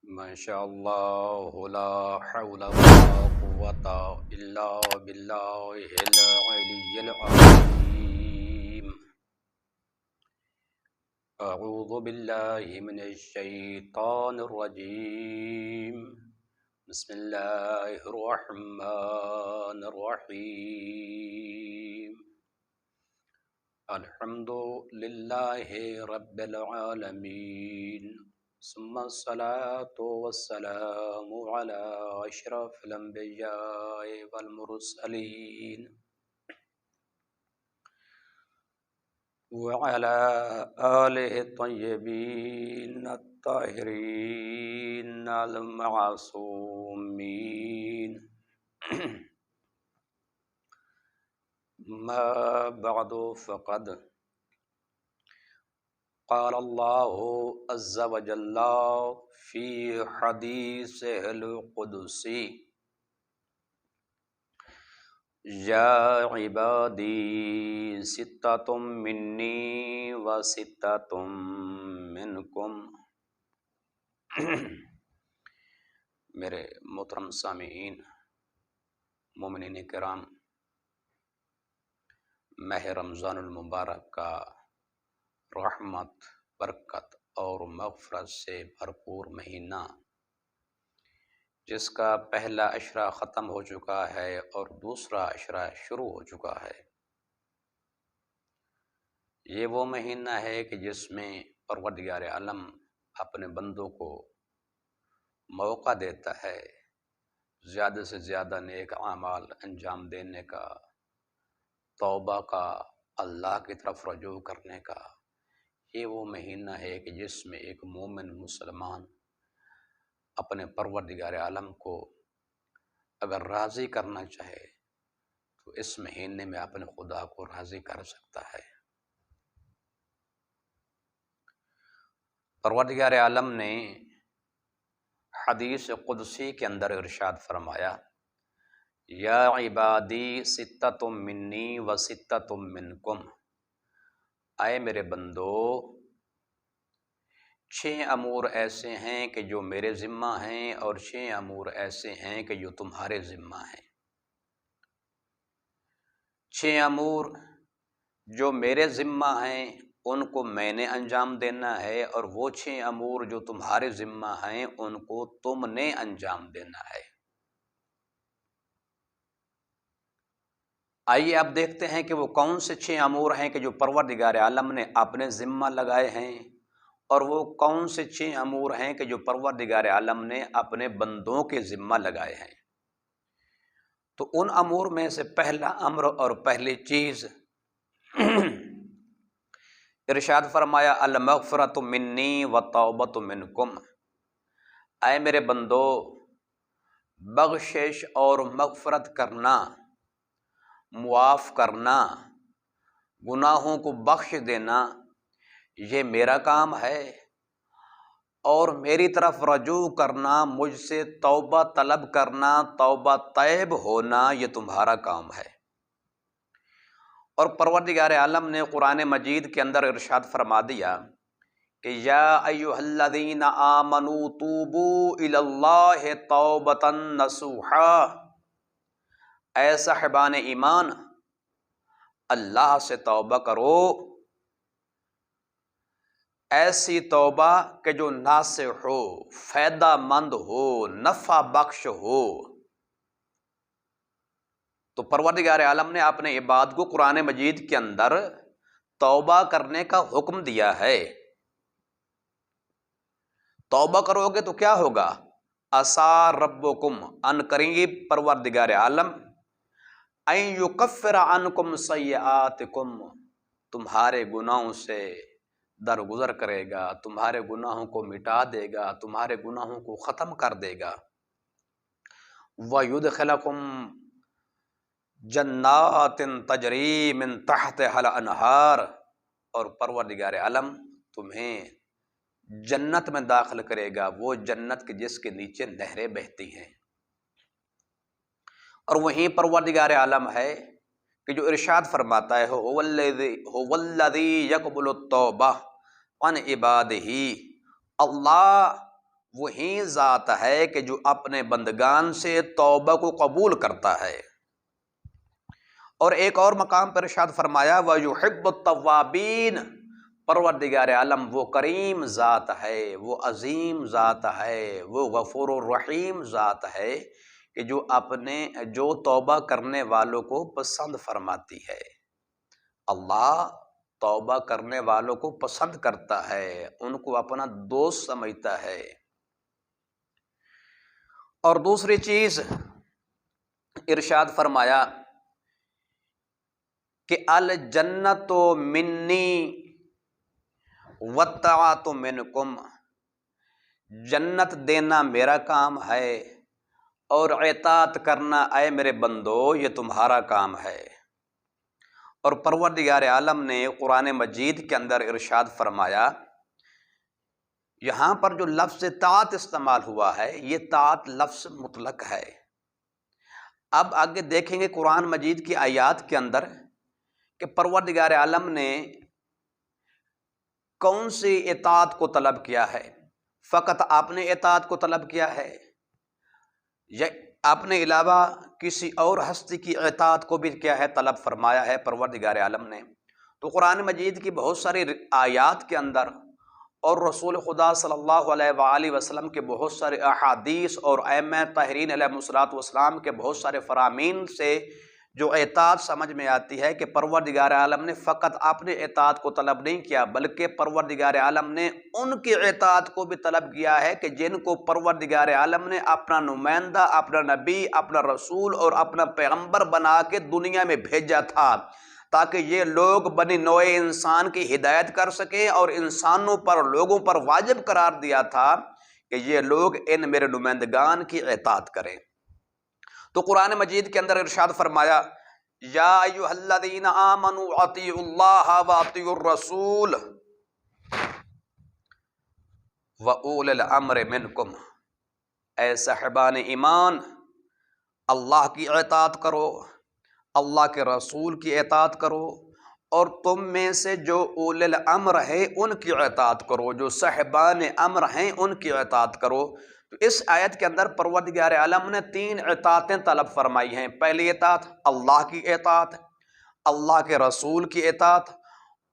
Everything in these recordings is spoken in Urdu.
ماشاء اللہ لا حول ولا قوة الا باللہ العلی العظیم۔ اعوذ باللہ من الشیطان الرجیم، بسم اللہ الرحمن الرحیم۔ الحمد للہ رب العالمین، ثم الصلاة والسلام على أشرف الأنبياء والمرسلين وعلى آله الطيبين الطاهرين المعصومين ما بعد فقد قال اللہ عز وجل فی حدیثہ القدسی، یا عبادی ستۃ منی و ستۃ منکم۔ میرے محترم سامعین، مومنین کرام، ماہ رمضان المبارک کا رحمت، برکت اور مغفرت سے بھرپور مہینہ، جس کا پہلا عشرہ ختم ہو چکا ہے اور دوسرا عشرہ شروع ہو چکا ہے، یہ وہ مہینہ ہے کہ جس میں پروردگار عالم اپنے بندوں کو موقع دیتا ہے زیادہ سے زیادہ نیک اعمال انجام دینے کا، توبہ کا، اللہ کی طرف رجوع کرنے کا۔ یہ وہ مہینہ ہے کہ جس میں ایک مومن مسلمان اپنے پروردگار عالم کو اگر راضی کرنا چاہے تو اس مہینے میں اپنے خدا کو راضی کر سکتا ہے۔ پروردگار عالم نے حدیث قدسی کے اندر ارشاد فرمایا، یا عبادی ستۃ منی و ستۃ منکم، اے میرے بندو، 6 امور ایسے ہیں کہ جو میرے ذمہ ہیں اور 6 امور ایسے ہیں کہ جو تمہارے ذمہ ہیں۔ 6 امور جو میرے ذمہ ہیں ان کو میں نے انجام دینا ہے، اور وہ 6 امور جو تمہارے ذمہ ہیں ان کو تم نے انجام دینا ہے۔ آئیے اب دیکھتے ہیں کہ وہ کون سے 6 امور ہیں کہ جو پروردگار عالم نے اپنے ذمہ لگائے ہیں، اور وہ کون سے 6 امور ہیں کہ جو پروردگار عالم نے اپنے بندوں کے ذمہ لگائے ہیں۔ تو ان امور میں سے پہلا امر اور پہلی چیز ارشاد فرمایا، المغفرۃ منی والتوبۃ منکم، اے میرے بندو، بخشش اور مغفرت کرنا، معاف کرنا، گناہوں کو بخش دینا، یہ میرا کام ہے، اور میری طرف رجوع کرنا، مجھ سے توبہ طلب کرنا، توبہ طیب ہونا، یہ تمہارا کام ہے۔ اور پروردگار عالم نے قرآن مجید کے اندر ارشاد فرما دیا کہ یا ایھا الذین آمنوا توبوا الی اللہ توبۃ نصوحا، اے صاحبان ایمان، اللہ سے توبہ کرو، ایسی توبہ کہ جو ناصح ہو، فائدہ مند ہو، نفع بخش ہو۔ تو پروردگار عالم نے اپنے عباد کو قرآن مجید کے اندر توبہ کرنے کا حکم دیا ہے۔ توبہ کرو گے تو کیا ہوگا؟ عسیٰ ربکم، ان قریب پروردگار عالم، ان یکفر عنکم سیئاتکم، تمہارے گناہوں سے درگزر کرے گا، تمہارے گناہوں کو مٹا دے گا، تمہارے گناہوں کو ختم کر دے گا۔ وَيُدْخِلَكُمْ جنات تجری من تحتها الانہار، اور پروردگار عالم تمہیں جنت میں داخل کرے گا، وہ جنت کے جس کے نیچے نہریں بہتی ہیں۔ اور وہیں پروردگار عالم ہے کہ جو ارشاد فرماتا ہے، هو الذی یقبل التوبہ عن عبادہ، اللہ وہی ذات ہے کہ جو اپنے بندگان سے توبہ کو قبول کرتا ہے۔ اور ایک اور مقام پر ارشاد فرمایا وَيُحِبُّ التَّوَّابِينَ، پروردگار عالم وہ کریم ذات ہے، وہ عظیم ذات ہے، وہ غفور الرحیم ذات ہے کہ جو توبہ کرنے والوں کو پسند فرماتی ہے۔ اللہ توبہ کرنے والوں کو پسند کرتا ہے، ان کو اپنا دوست سمجھتا ہے۔ اور دوسری چیز ارشاد فرمایا کہ الجنت منی والطاعۃ منکم، جنت دینا میرا کام ہے اور اطاعت کرنا اے میرے بندو یہ تمہارا کام ہے۔ اور پروردگار عالم نے قرآن مجید کے اندر ارشاد فرمایا، یہاں پر جو لفظ طاعت استعمال ہوا ہے یہ طاعت لفظ مطلق ہے۔ اب آگے دیکھیں گے قرآن مجید کی آیات کے اندر کہ پروردگار عالم نے کون سی اطاعت کو طلب کیا ہے۔ فقط آپ نے اطاعت کو طلب کیا ہے یا اپنے علاوہ کسی اور ہستی کی اطاعت کو بھی کیا ہے طلب فرمایا ہے پروردگار عالم نے؟ تو قرآن مجید کی بہت ساری آیات کے اندر اور رسول خدا صلی اللہ علیہ وآلہ وسلم کے بہت سارے احادیث اور ائمہ طاہرین علیہ الصلوۃ والسلام کے بہت سارے فرامین سے جو اطاعت سمجھ میں آتی ہے کہ پروردگار عالم نے فقط اپنے اطاعت کو طلب نہیں کیا بلکہ پروردگار عالم نے ان کی اطاعت کو بھی طلب کیا ہے کہ جن کو پروردگار عالم نے اپنا نمائندہ، اپنا نبی، اپنا رسول اور اپنا پیغمبر بنا کے دنیا میں بھیجا تھا تاکہ یہ لوگ بنی نوع انسان کی ہدایت کر سکیں، اور انسانوں پر، لوگوں پر واجب قرار دیا تھا کہ یہ لوگ ان میرے نمائندگان کی اطاعت کریں۔ تو قرآن مجید کے اندر ارشاد فرمایا یا ایھا الذین آمنوا اطیعوا اللہ واطیعوا الرسول واولی الامر منکم، اے صاحبان ایمان اللہ کی اطاعت کرو، اللہ کے رسول کی اطاعت کرو، اور تم میں سے جو اولی الامر ہے ان کی اطاعت کرو، جو صاحبان امر ہیں ان کی اطاعت کرو۔ تو اس آیت کے اندر پروردگار عالم نے 3 اطاعتیں طلب فرمائی ہیں۔ پہلی اطاعت اللہ کی اطاعت، اللہ کے رسول کی اطاعت،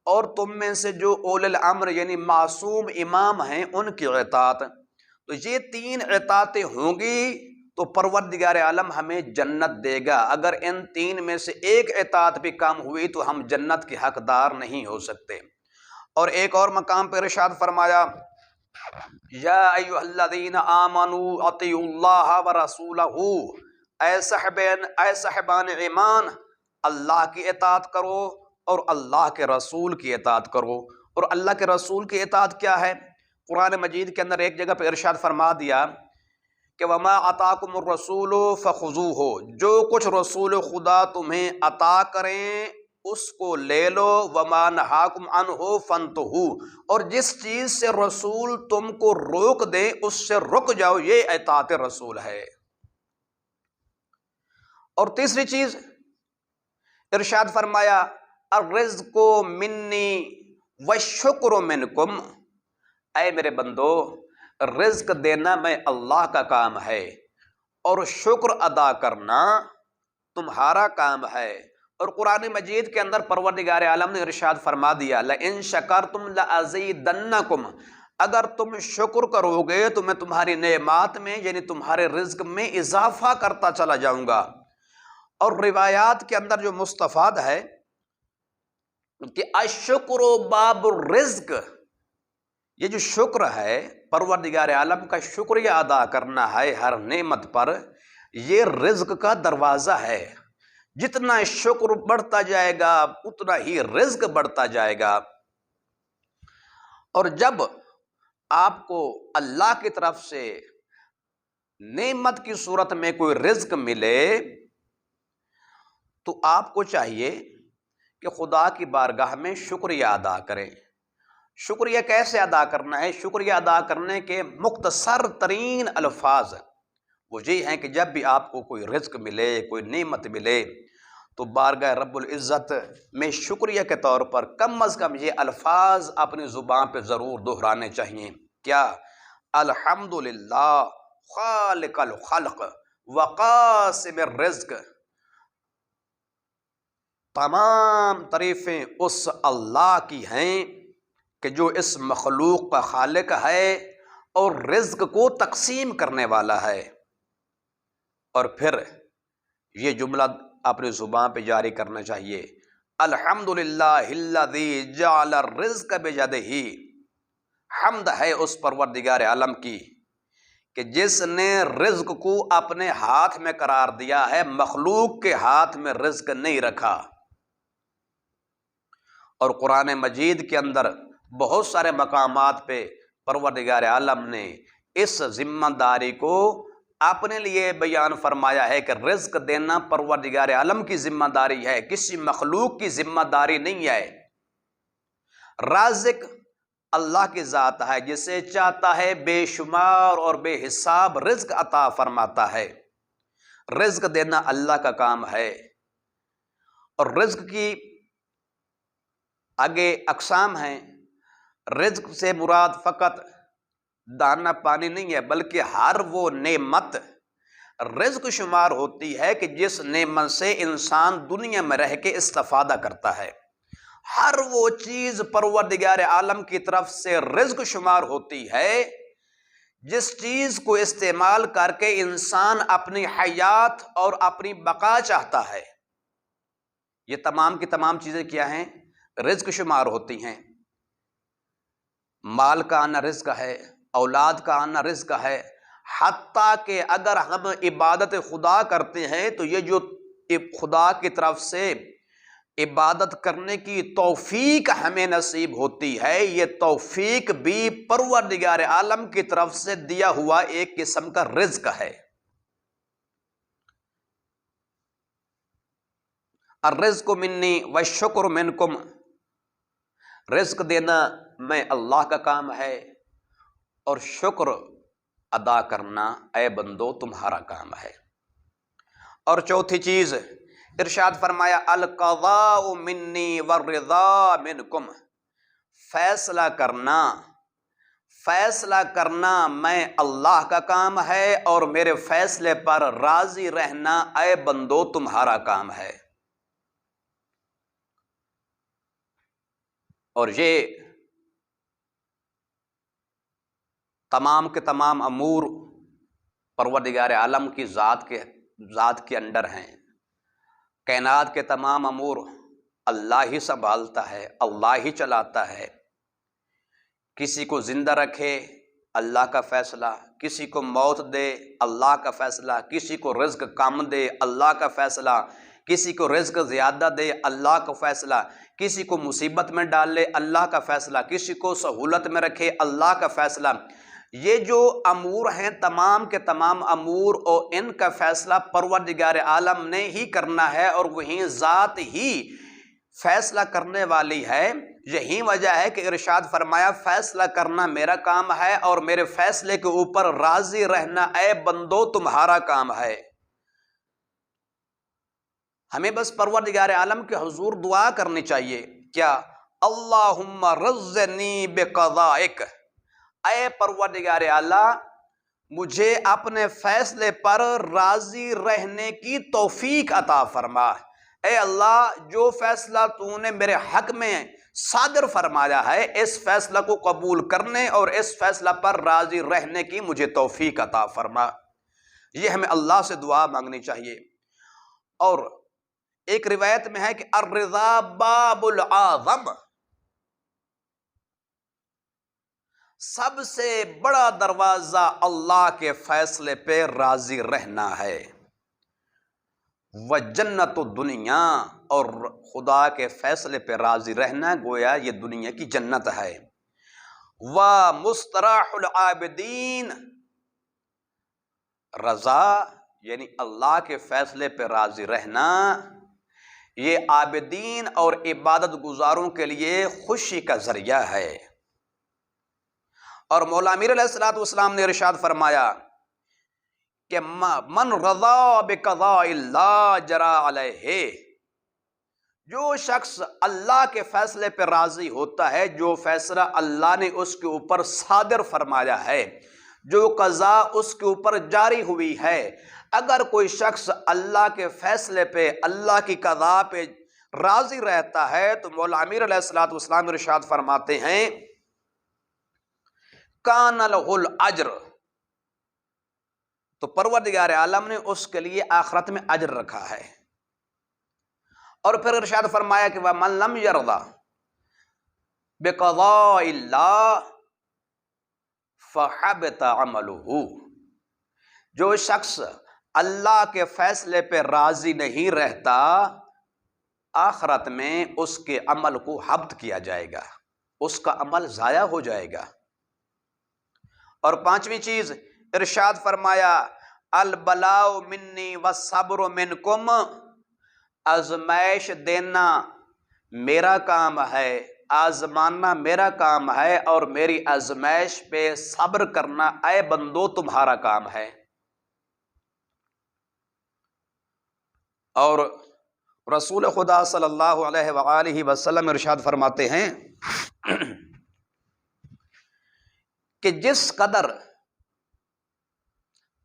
اور تم میں سے جو اولی الامر یعنی معصوم امام ہیں ان کی اطاعت۔ تو یہ 3 اطاعتیں ہوں گی تو پروردگار عالم ہمیں جنت دے گا۔ اگر ان 3 میں سے ایک اطاعت بھی کم ہوئی تو ہم جنت کے حقدار نہیں ہو سکتے۔ اور ایک اور مقام پر ارشاد فرمایا یا ایھا الذین آمنوا اطیعوا اللہ ورسولہ، اے صاحبان ایمان اللہ کی اطاعت کرو اور اللہ کے رسول کی اطاعت کرو۔ اور اللہ کے رسول کی اطاعت کیا ہے؟ قرآن مجید کے اندر ایک جگہ پہ ارشاد فرما دیا کہ وما آتاکم الرسول فخذوہ، جو کچھ رسول خدا تمہیں عطا کریں اس کو لے لو، وما نہاکم عنہ فانتہوا، اور جس چیز سے رسول تم کو روک دیں اس سے رک جاؤ، یہ اطاعت رسول ہے۔ اور تیسری چیز ارشاد فرمایا الرزق منی والشکر منکم، اے میرے بندو رزق دینا میں اللہ کا کام ہے اور شکر ادا کرنا تمہارا کام ہے۔ اور قرآن مجید کے اندر پروردگار عالم نے ارشاد فرما دیا لئن شکرتم لازیدنکم، اگر تم شکر کرو گے تو میں تمہاری نعمات میں یعنی تمہارے رزق میں اضافہ کرتا چلا جاؤں گا۔ اور روایات کے اندر جو مستفاد ہے کہ الشکر باب الرزق، یہ جو شکر ہے پروردگار عالم کا شکریہ ادا کرنا ہے ہر نعمت پر، یہ رزق کا دروازہ ہے۔ جتنا شکر بڑھتا جائے گا اتنا ہی رزق بڑھتا جائے گا۔ اور جب آپ کو اللہ کی طرف سے نعمت کی صورت میں کوئی رزق ملے تو آپ کو چاہیے کہ خدا کی بارگاہ میں شکریہ ادا کریں۔ شکریہ کیسے ادا کرنا ہے؟ شکریہ ادا کرنے کے مختصر ترین الفاظ وہ یہ ہیں کہ جب بھی آپ کو کوئی رزق ملے، کوئی نعمت ملے تو بارگاہ رب العزت میں شکریہ کے طور پر کم از کم یہ الفاظ اپنی زبان پہ ضرور دہرانے چاہیے۔ کیا؟ الحمدللہ خالق الخلق وقاسم الرزق، تمام تعریفیں اس اللہ کی ہیں کہ جو اس مخلوق کا خالق ہے اور رزق کو تقسیم کرنے والا ہے۔ اور پھر یہ جملہ اپنی زبان پہ جاری کرنا چاہیے، الحمدللہ الذی جعل الرزق بیدہ، حمد ہے اس پروردگار عالم کی کہ جس نے رزق کو اپنے ہاتھ میں قرار دیا ہے، مخلوق کے ہاتھ میں رزق نہیں رکھا۔ اور قرآن مجید کے اندر بہت سارے مقامات پہ پروردگار عالم نے اس ذمہ داری کو اپنے لیے بیان فرمایا ہے کہ رزق دینا پروردگار عالم کی ذمہ داری ہے، کسی مخلوق کی ذمہ داری نہیں ہے۔ رازق اللہ کی ذات ہے، جسے چاہتا ہے بے شمار اور بے حساب رزق عطا فرماتا ہے۔ رزق دینا اللہ کا کام ہے۔ اور رزق کی آگے اقسام ہیں۔ رزق سے مراد فقط دانا پانی نہیں ہے، بلکہ ہر وہ نعمت رزق شمار ہوتی ہے کہ جس نعمت سے انسان دنیا میں رہ کے استفادہ کرتا ہے۔ ہر وہ چیز پروردگار عالم کی طرف سے رزق شمار ہوتی ہے جس چیز کو استعمال کر کے انسان اپنی حیات اور اپنی بقا چاہتا ہے۔ یہ تمام کی تمام چیزیں کیا ہیں؟ رزق شمار ہوتی ہیں۔ مال کا آنا رزق ہے، اولاد کا آنا رزق ہے، حتیٰ کہ اگر ہم عبادت خدا کرتے ہیں تو یہ جو خدا کی طرف سے عبادت کرنے کی توفیق ہمیں نصیب ہوتی ہے، یہ توفیق بھی پروردگار عالم کی طرف سے دیا ہوا ایک قسم کا رزق ہے۔ الرزق منی والشکر منکم، رزق دینا میں اللہ کا کام ہے اور شکر ادا کرنا اے بندو تمہارا کام ہے۔ اور چوتھی چیز ارشاد فرمایا القضاء منی والرضا منکم، فیصلہ کرنا میں اللہ کا کام ہے اور میرے فیصلے پر راضی رہنا اے بندو تمہارا کام ہے۔ اور یہ تمام کے تمام امور پروردگار عالم کی ذات کے انڈر ہیں۔ کائنات کے تمام امور اللہ ہی سنبھالتا ہے، اللہ ہی چلاتا ہے۔ کسی کو زندہ رکھے اللہ کا فیصلہ، کسی کو موت دے اللہ کا فیصلہ، کسی کو رزق کم دے اللہ کا فیصلہ، کسی کو رزق زیادہ دے اللہ کا فیصلہ، کسی کو مصیبت میں ڈالے اللہ کا فیصلہ، کسی کو سہولت میں رکھے اللہ کا فیصلہ۔ یہ جو امور ہیں تمام کے تمام امور اور ان کا فیصلہ پروردگار عالم نے ہی کرنا ہے اور وہی ذات ہی فیصلہ کرنے والی ہے۔ یہی وجہ ہے کہ ارشاد فرمایا فیصلہ کرنا میرا کام ہے اور میرے فیصلے کے اوپر راضی رہنا اے بندو تمہارا کام ہے۔ ہمیں بس پروردگار عالم کے حضور دعا کرنی چاہیے، کیا؟ اللہم رزنی بقضائک، اے پروردگار اعلیٰ مجھے اپنے فیصلے پر راضی رہنے کی توفیق عطا فرما۔ اے اللہ جو فیصلہ تو نے میرے حق میں صادر فرمایا ہے اس فیصلہ کو قبول کرنے اور اس فیصلہ پر راضی رہنے کی مجھے توفیق عطا فرما۔ یہ ہمیں اللہ سے دعا مانگنی چاہیے۔ اور ایک روایت میں ہے کہ الرضا باب العظم، سب سے بڑا دروازہ اللہ کے فیصلے پہ راضی رہنا ہے۔ وجنت الدنیا، اور خدا کے فیصلے پہ راضی رہنا گویا یہ دنیا کی جنت ہے۔ ومستراح العابدین، رضا یعنی اللہ کے فیصلے پہ راضی رہنا یہ عابدین اور عبادت گزاروں کے لیے خوشی کا ذریعہ ہے۔ اور مولا امیر علیہ الصلوۃ والسلام نے ارشاد فرمایا کہ من رضا بقضاء اللہ جرا علیہ، جو شخص اللہ کے فیصلے پہ راضی ہوتا ہے، جو فیصلہ اللہ نے اس کے اوپر صادر فرمایا ہے، جو قضا اس کے اوپر جاری ہوئی ہے۔ اگر کوئی شخص اللہ کے فیصلے پہ، اللہ کی قضا پہ راضی رہتا ہے تو مولا امیر علیہ الصلوۃ والسلام ارشاد فرماتے ہیں کان لہ الاجر، تو پروردگار عالم نے اس کے لیے آخرت میں اجر رکھا ہے۔ اور پھر ارشاد فرمایا کہ وَمَن لَمْ يَرْضَ بِقَضَاءِ اللَّهِ فَحَبِطَ عَمَلُهُ، جو شخص اللہ کے فیصلے پہ راضی نہیں رہتا، آخرت میں اس کے عمل کو حبط کیا جائے گا، اس کا عمل ضائع ہو جائے گا۔ اور پانچویں چیز ارشاد فرمایا البلاء منی والصبر منکم، آزمائش دینا میرا کام ہے، آزمانا میرا کام ہے، اور میری آزمائش پہ صبر کرنا اے بندو تمہارا کام ہے۔ اور رسول خدا صلی اللہ علیہ وآلہ وسلم ارشاد فرماتے ہیں کہ جس قدر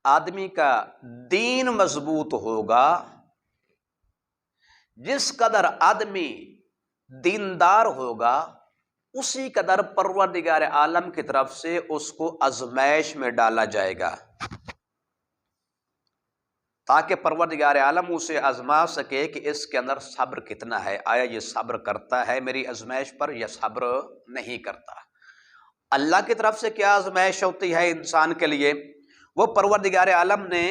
آدمی کا دین مضبوط ہوگا، جس قدر آدمی دیندار ہوگا، اسی قدر پروردگار عالم کی طرف سے اس کو آزمائش میں ڈالا جائے گا، تاکہ پروردگار عالم اسے آزما سکے کہ اس کے اندر صبر کتنا ہے، آیا یہ صبر کرتا ہے میری آزمائش پر یا صبر نہیں کرتا۔ اللہ کی طرف سے کیا آزمائش ہوتی ہے انسان کے لیے، وہ پروردگار عالم نے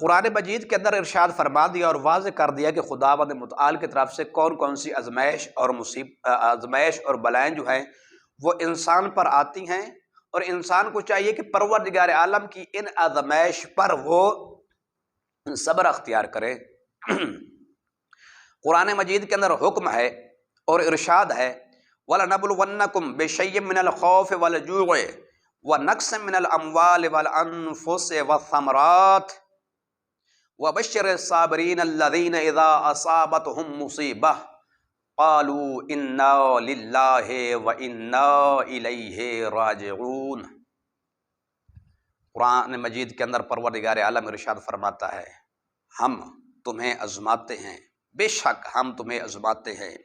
قرآن مجید کے اندر ارشاد فرما دیا اور واضح کر دیا کہ خداوند متعال کی طرف سے کون کون سی آزمائش اور بلائیں جو ہیں وہ انسان پر آتی ہیں، اور انسان کو چاہیے کہ پروردگار عالم کی ان آزمائش پر وہ صبر اختیار کرے۔ قرآن مجید کے اندر حکم ہے اور ارشاد ہے وَلَنَبْلُوَنَّكُمْ بِشَيْءٍ مِّنَ الْخَوْفِ وَالْجُوعِ وَنَقْصٍ مِّنَ الْأَمْوَالِ وَالْأَنفُسِ وَالثَّمَرَاتِ وَبَشِّرِ الصَّابِرِينَ الَّذِينَ إِذَا أَصَابَتْهُمْ مُصِيبَةٌ قَالُوا إِنَّا لِلَّهِ وَإِنَّا إِلَيْهِ رَاجِعُونَ۔ قرآن مجید کے اندر پروردگار عالم ارشاد فرماتا ہے ہم تمہیں آزماتے ہیں، بے شک ہم تمہیں آزماتے ہیں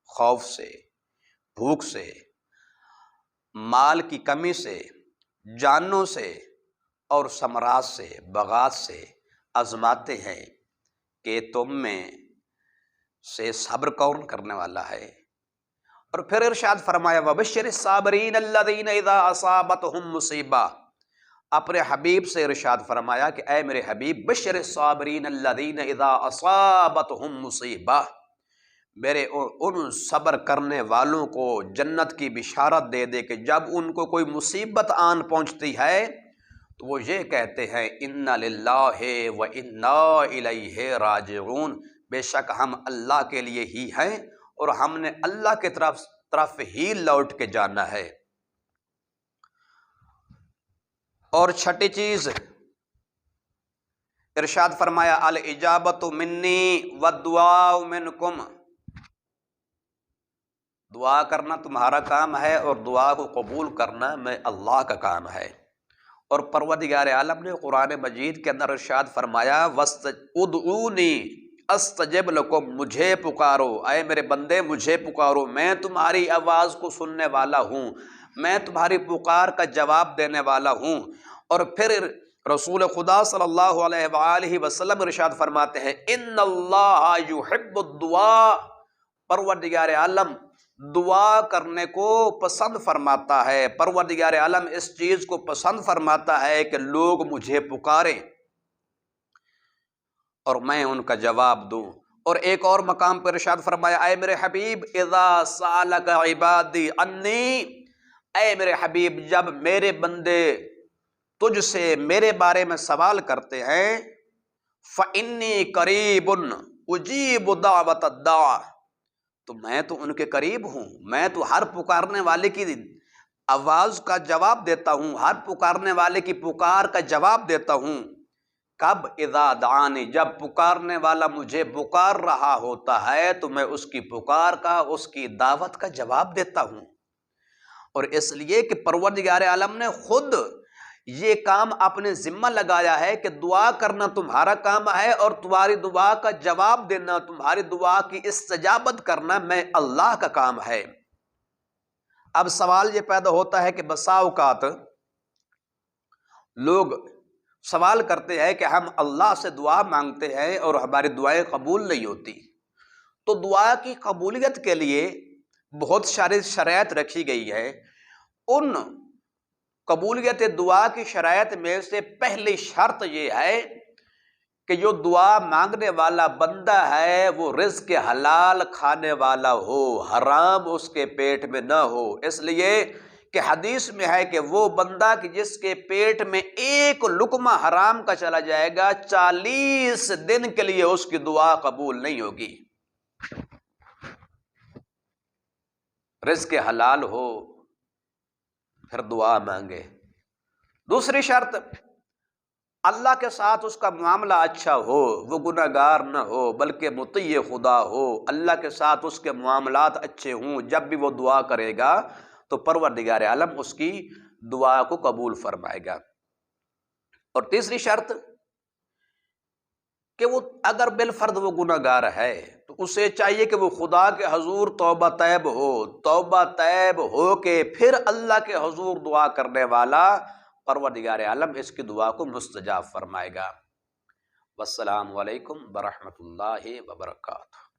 خوف سے، بھوک سے، مال کی کمی سے، جانوں سے اور ثمرات سے، باغات سے آزماتے ہیں کہ تم میں سے صبر کون کرنے والا ہے۔ اور پھر ارشاد فرمایا وَبَشِّرِ الصَّابِرِينَ الَّذِينَ إِذَا أَصَابَتْهُمْ مُصِیبَةٌ، اپنے حبیب سے ارشاد فرمایا کہ اے میرے حبیب بشر الصابرین الذین اذا اصابتہم مصیبہ، میرے ان صبر کرنے والوں کو جنت کی بشارت دے دے کہ جب ان کو کوئی مصیبت آن پہنچتی ہے تو وہ یہ کہتے ہیں انا للہ و انا الیہ راجعون، بے شک ہم اللہ کے لیے ہی ہیں اور ہم نے اللہ کے طرف ہی لوٹ کے جانا ہے۔ اور چھٹی چیز ارشاد فرمایا الاجابۃ منی والدعاء منکم، دعا کرنا تمہارا کام ہے اور دعا کو قبول کرنا میں اللہ کا کام ہے۔ اور پروردگار عالم نے قرآن مجید کے اندر ارشاد فرمایا ادعونی استجب لکم، مجھے پکارو اے میرے بندے، مجھے پکارو، میں تمہاری آواز کو سننے والا ہوں، میں تمہاری پکار کا جواب دینے والا ہوں۔ اور پھر رسول خدا صلی اللہ علیہ وآلہ وسلم ارشاد فرماتے ہیں ان اللہ یحب الدعاء، پروردگار عالم دعا کرنے کو پسند فرماتا ہے، پروردگار عالم اس چیز کو پسند فرماتا ہے کہ لوگ مجھے پکاریں اور میں ان کا جواب دوں۔ اور ایک اور مقام پر ارشاد فرمایا اے میرے حبیب اذا سألک عبادی انی، اے میرے حبیب جب میرے بندے تجھ سے میرے بارے میں سوال کرتے ہیں فإنی قریب اجیب دعوت الداع، تو میں تو ان کے قریب ہوں، میں تو ہر پکارنے والے کی آواز کا جواب دیتا ہوں، ہر پکارنے والے کی پکار کا جواب دیتا ہوں۔ کب؟ اذا دعانی، جب پکارنے والا مجھے پکار رہا ہوتا ہے تو میں اس کی پکار کا، اس کی دعوت کا جواب دیتا ہوں۔ اور اس لیے کہ پروردگار عالم نے خود یہ کام اپنے ذمہ لگایا ہے کہ دعا کرنا تمہارا کام ہے اور تمہاری دعا کا جواب دینا، تمہاری دعا کی استجابت کرنا میں اللہ کا کام ہے۔ اب سوال یہ پیدا ہوتا ہے کہ بسا اوقات لوگ سوال کرتے ہیں کہ ہم اللہ سے دعا مانگتے ہیں اور ہماری دعائیں قبول نہیں ہوتی، تو دعا کی قبولیت کے لیے بہت ساری شرائط رکھی گئی ہے۔ ان قبولیت دعا کی شرائط میں سے پہلی شرط یہ ہے کہ جو دعا مانگنے والا بندہ ہے وہ رزق حلال کھانے والا ہو، حرام اس کے پیٹ میں نہ ہو۔ اس لیے کہ حدیث میں ہے کہ وہ بندہ کہ جس کے پیٹ میں ایک لقمہ حرام کا چلا جائے گا 40 دن کے لیے اس کی دعا قبول نہیں ہوگی۔ رزق حلال ہو پھر دعا مانگے۔ دوسری شرط، اللہ کے ساتھ اس کا معاملہ اچھا ہو، وہ گناہگار نہ ہو بلکہ مطیع خدا ہو، اللہ کے ساتھ اس کے معاملات اچھے ہوں، جب بھی وہ دعا کرے گا تو پروردگار عالم اس کی دعا کو قبول فرمائے گا۔ اور تیسری شرط کہ وہ اگر بالفرض وہ گناہگار ہے تو اسے چاہیے کہ وہ خدا کے حضور توبہ طیب ہو، توبہ طیب ہو کے پھر اللہ کے حضور دعا کرنے والا پروردگار عالم اس کی دعا کو مستجاب فرمائے گا۔ والسلام علیکم ورحمۃ اللہ وبرکاتہ۔